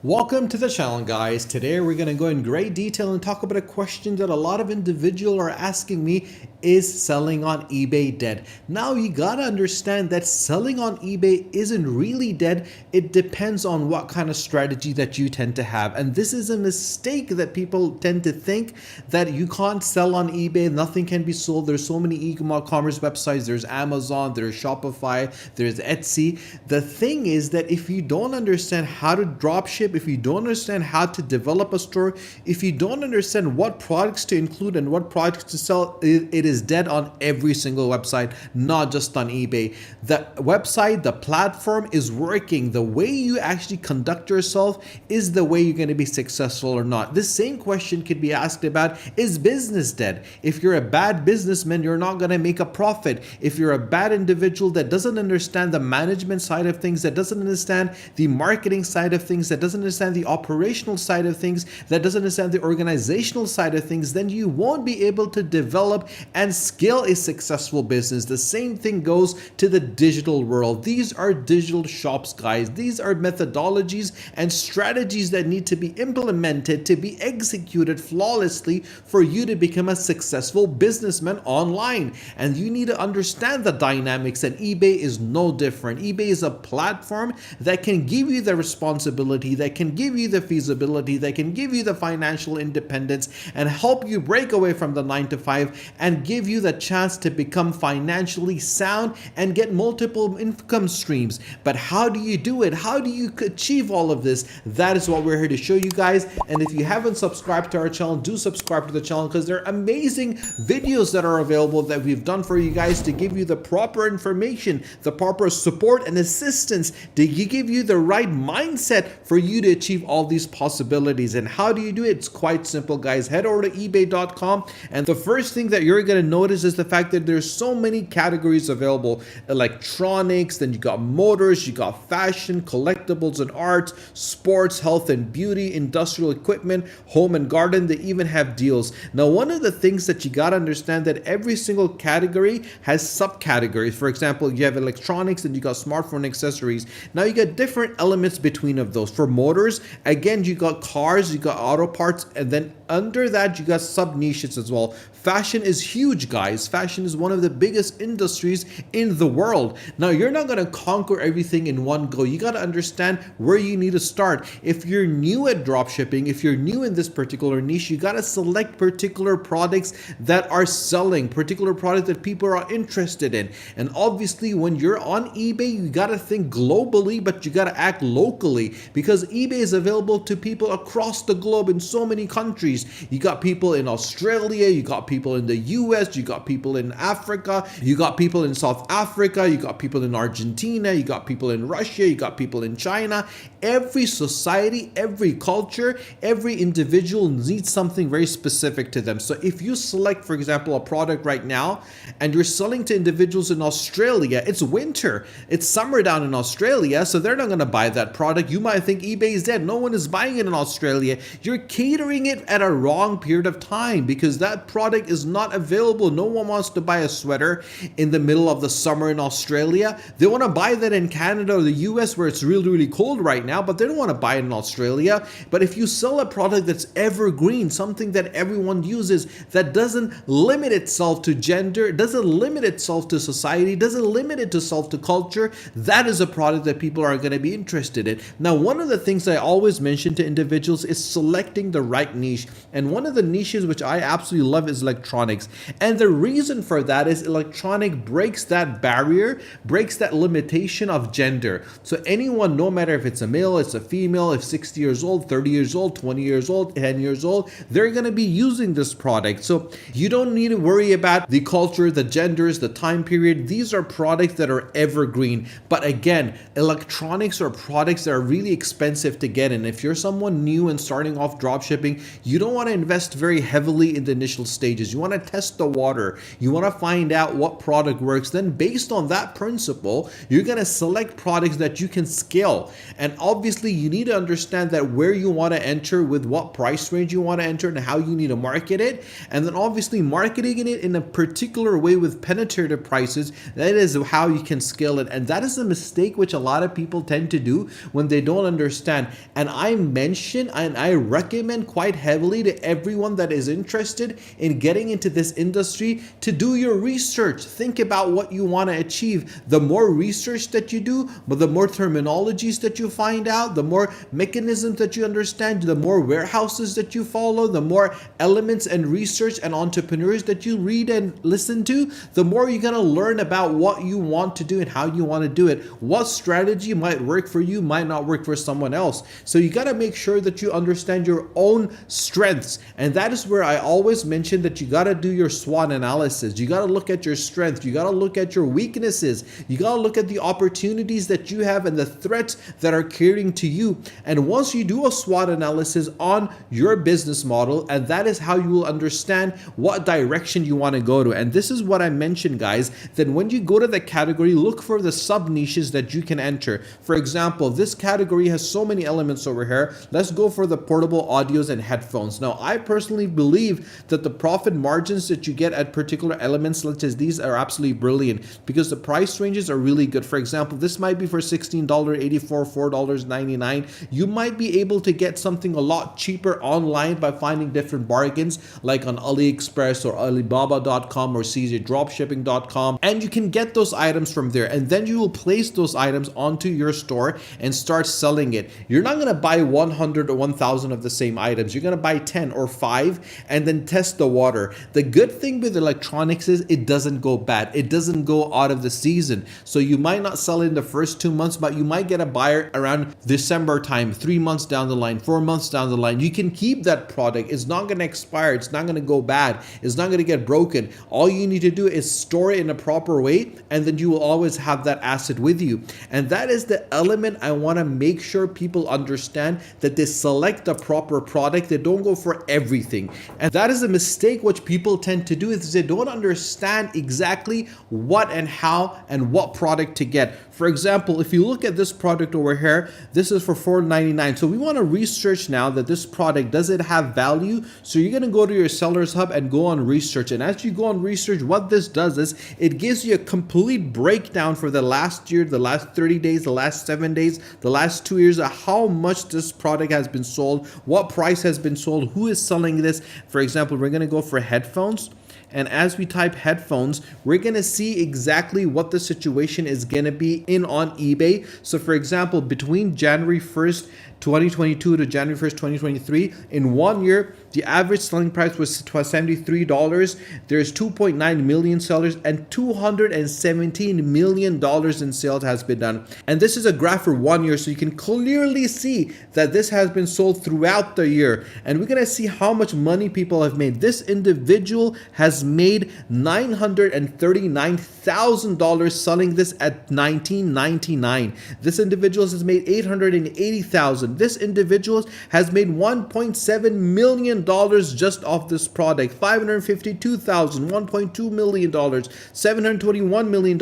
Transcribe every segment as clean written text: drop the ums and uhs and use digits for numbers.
Welcome to the channel, guys. Today we're going to go in great detail and talk about a question that a lot of individuals are asking me: is selling on eBay dead? Now you gotta understand that selling on eBay isn't really dead. It depends on what kind of strategy that you tend to have, and this is a mistake that people tend to think that you can't sell on eBay, nothing can be sold. There's so many e-commerce websites, there's Amazon, there's Shopify, there's Etsy. The thing is that if you don't understand how to dropship, if you don't understand how to develop a store, if you don't understand what products to include and what products to sell, it is dead on every single website, not just on eBay. The website, the platform is working. The way you actually conduct yourself is the way you're going to be successful or not. This same question could be asked about: is business dead? If you're a bad businessman, you're not going to make a profit. If you're a bad individual that doesn't understand the management side of things, that doesn't understand the marketing side of things, that doesn't understand the operational side of things, that doesn't understand the organizational side of things, then you won't be able to develop and scale a successful business. The same thing goes to the digital world. These are digital shops, guys. These are methodologies and strategies that need to be implemented to be executed flawlessly for you to become a successful businessman online. And you need to understand the dynamics, and eBay is no different. eBay is a platform that can give you the responsibility, that can give you the feasibility, that can give you the financial independence and help you break away from the 9 to 5 and give you the chance to become financially sound and get multiple income streams. But how do you do it? How do you achieve all of this? That is what we're here to show you guys. And if you haven't subscribed to our channel, do subscribe to the channel, because there are amazing videos that are available that we've done for you guys to give you the proper information, the proper support and assistance to give you the right mindset for you to achieve all these possibilities. And how do you do it? It's quite simple, guys. Head over to ebay.com, and the first thing that you're going to notice is the fact that there's so many categories available: electronics, then you got motors, you got fashion, collectibles and arts, sports, health and beauty, industrial equipment, home and garden. They even have deals. Now, one of the things that you got to understand that every single category has subcategories. For example, you have electronics and you got smartphone accessories. Now you got different elements between of those. For motors, again, you got cars, you got auto parts, and then under that you got sub niches as well. Fashion is huge, guys. Fashion is one of the biggest industries in the world. Now, you're not going to conquer everything in one go. You got to understand where you need to start. If you're new at dropshipping, if you're new in this particular niche, you got to select particular products that are selling, particular products that people are interested in. And obviously, when you're on eBay, you got to think globally, but you got to act locally, because eBay is available to people across the globe in so many countries. You got people in Australia, you got people in the US, you got people in Africa, you got people in South Africa, you got people in Argentina, you got people in Russia, you got people in China. Every society, every culture, every individual needs something very specific to them. So if you select, for example, a product right now and you're selling to individuals in Australia, it's winter, it's summer down in Australia, so they're not going to buy that product. You might think eBay is dead, no one is buying it in Australia. You're catering it at a wrong period of time, because that product is not available. No one wants to buy a sweater in the middle of the summer in Australia. They want to buy that in Canada or the US, where it's really, really cold right now, but they don't want to buy it in Australia. But if you sell a product that's evergreen, something that everyone uses, that doesn't limit itself to gender, doesn't limit itself to society, doesn't limit itself to culture, that is a product that people are going to be interested in. Now, one of the things I always mention to individuals is selecting the right niche. And one of the niches which I absolutely love is electronics. And the reason for that is electronic breaks that barrier, breaks that limitation of gender. So anyone, no matter if it's a male, it's a female, if 60 years old, 30 years old, 20 years old, 10 years old, they're going to be using this product. So you don't need to worry about the culture, the genders, the time period. These are products that are evergreen. But again, electronics are products that are really expensive to get in. If you're someone new and starting off dropshipping, you don't want to invest very heavily in the initial stages. You want to test the water. You want to find out what product works. Then based on that principle, you're going to select products that you can scale. And obviously you need to understand that where you want to enter, with what price range you want to enter, and how you need to market it. And then obviously marketing it in a particular way with penetrative prices, that is how you can scale it. And that is a mistake which a lot of people tend to do when they don't understand understand. And I mention and I recommend quite heavily to everyone that is interested in getting into this industry to do your research. Think about what you want to achieve. The more research that you do, but the more terminologies that you find out, the more mechanisms that you understand, the more warehouses that you follow, the more elements and research and entrepreneurs that you read and listen to, the more you're going to learn about what you want to do and how you want to do it. What strategy might work for you might not work for someone else. So you got to make sure that you understand your own strengths. And that is where I always mention that you got to do your SWOT analysis. You got to look at your strengths. You got to look at your weaknesses. You got to look at the opportunities that you have and the threats that are carrying to you. And once you do a SWOT analysis on your business model, and that is how you will understand what direction you want to go to. And this is what I mentioned, guys, that when you go to the category, look for the sub niches that you can enter. For example, this category has so many elements over here. Let's go for the portable audios and headphones. Now, I personally believe that the profit margins that you get at particular elements such as these are absolutely brilliant because the price ranges are really good. For example, this might be for $16.84, $4.99. You might be able to get something a lot cheaper online by finding different bargains like on AliExpress or Alibaba.com or dropshipping.com, and you can get those items from there, and then you will place those items onto your store and start selling it. You're not going to buy 100 or 1,000 of the same items. You're going to buy 10 or 5 and then test the water. The good thing with electronics is it doesn't go bad. It doesn't go out of the season. So you might not sell it in the first 2 months, but you might get a buyer around December time, 3 months down the line, 4 months down the line. You can keep that product. It's not going to expire. It's not going to go bad. It's not going to get broken. All you need to do is store it in a proper way, and then you will always have that asset with you. And that is the element I want to make sure people understand, that they select the proper product. They don't go for everything. And that is a mistake which people tend to do, is they don't understand exactly what and how and what product to get. For example, if you look at this product over here, this is for $4.99. So we want to research now that this product, does it have value? So you're going to go to your seller's hub and go on research. And as you go on research, what this does is it gives you a complete breakdown for the last year, the last 30 days, the last 7 days, the last 2 years, of how much this product has been sold, what price has been sold, who is selling this. For example, we're going to go for headphones. And as we type headphones, we're going to see exactly what the situation is going to be on eBay. So for example, between January 1st, 2022 to January 1st, 2023, in 1 year, the average selling price was $73. There's 2.9 million sellers and $217 million in sales has been done. And this is a graph for 1 year, so you can clearly see that this has been sold throughout the year. And we're going to see how much money people have made. This individual has made $939,000 selling this at $19.99. This individual has made $880,000. This individual has made $1.7 million just off this product. $552,000, $1.2 million, $721 million.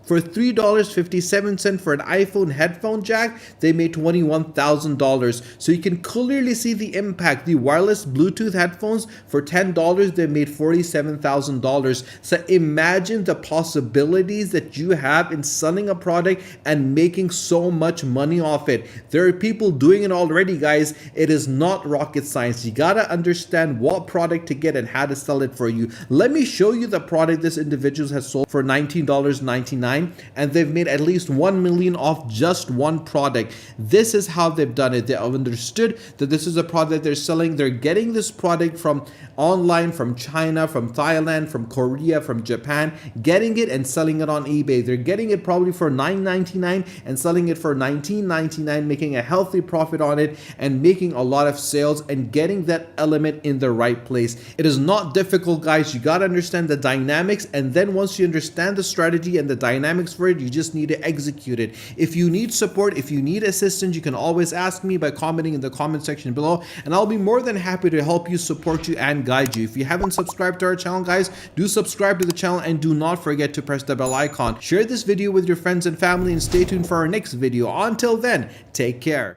For $3.57 for an iPhone headphone jack, they made $21,000. So you can clearly see the impact. The wireless Bluetooth headphones for $10, they made $47,000. So imagine the possibilities that you have in selling a product and making so much money off it. There are people doing it already, guys. It is not rocket science. You gotta understand what product to get and how to sell it for you. Let me show you the product this individual has sold for $19.99. And they've made at least 1 million off just one product. This is how they've done it. They have understood that this is a product they're selling. They're getting this product from online, from China, from Thailand, from Korea, from Japan, getting it and selling it on eBay. They're getting it probably for $9.99 and selling it for $19.99, making a healthy profit on it and making a lot of sales and getting that element in the right place. It is not difficult, guys. You got to understand the dynamics, and then once you understand the strategy and the dynamics for it, you just need to execute it. If you need support, if you need assistance, you can always ask me by commenting in the comment section below, and I'll be more than happy to help you, support you, and guide you. If you haven't subscribed to our channel, guys, do subscribe to the channel and do not forget to press the bell icon. Share this video with your friends and family and stay tuned for our next video. Until then, take care.